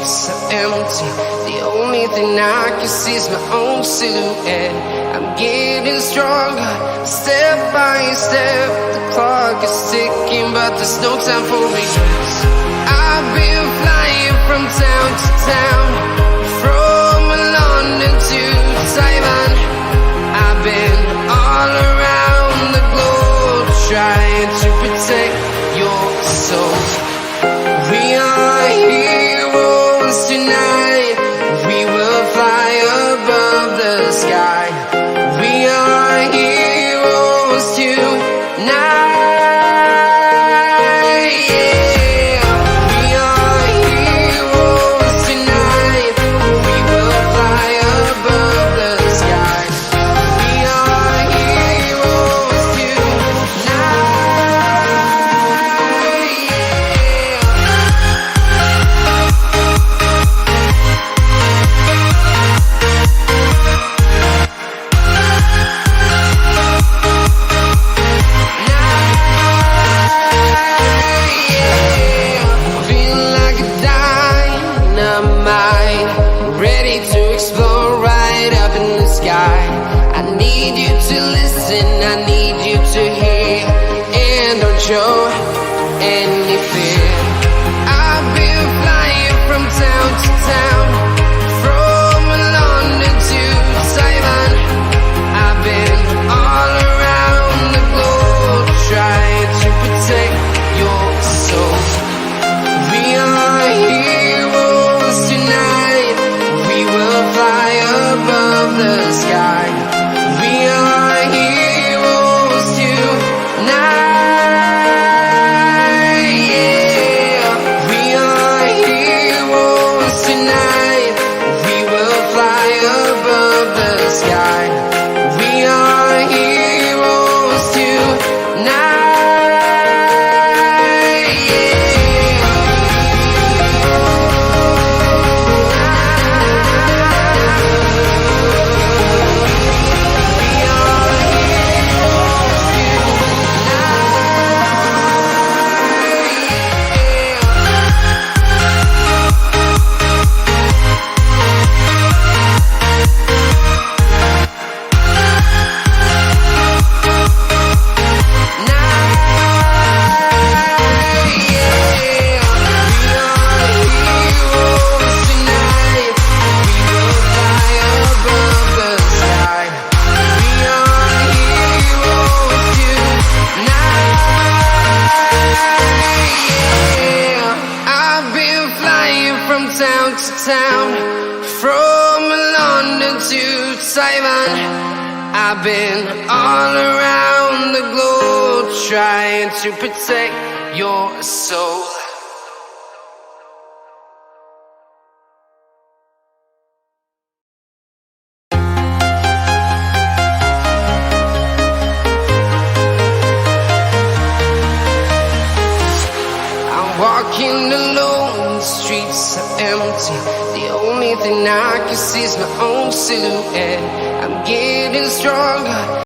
streets are empty. The only thing I can see is my own silhouette. I'm getting stronger, step by step. The clock is ticking, but there's no time for regrets. I've been flying from town to town, from London to Taiwan. I've been all around the globe, trying to protect your soul. We are heroes tonight. We will fly above the sky. We are heroes tonight. Yeah. We are heroes tonight. We will fly above the sky. We are heroes tonight. Feel like a dynamite, ready to explode right up in the sky. I need you to listen, I need you to hear, and don't show any fear. I've been flying from town to town, from London to Taiwan. I've been all around the globe, trying to protect your soul. We are heroes tonight. We will fly above the sky. We are heroes tonight. Yeah. We are heroes tonight. We will fly above the sky. We are heroes tonight. Town to town, from London to Taiwan. I've been all around the globe, trying to protect your soul. Walking alone, the streets are empty. The only thing I can see is my own silhouette. I'm getting stronger.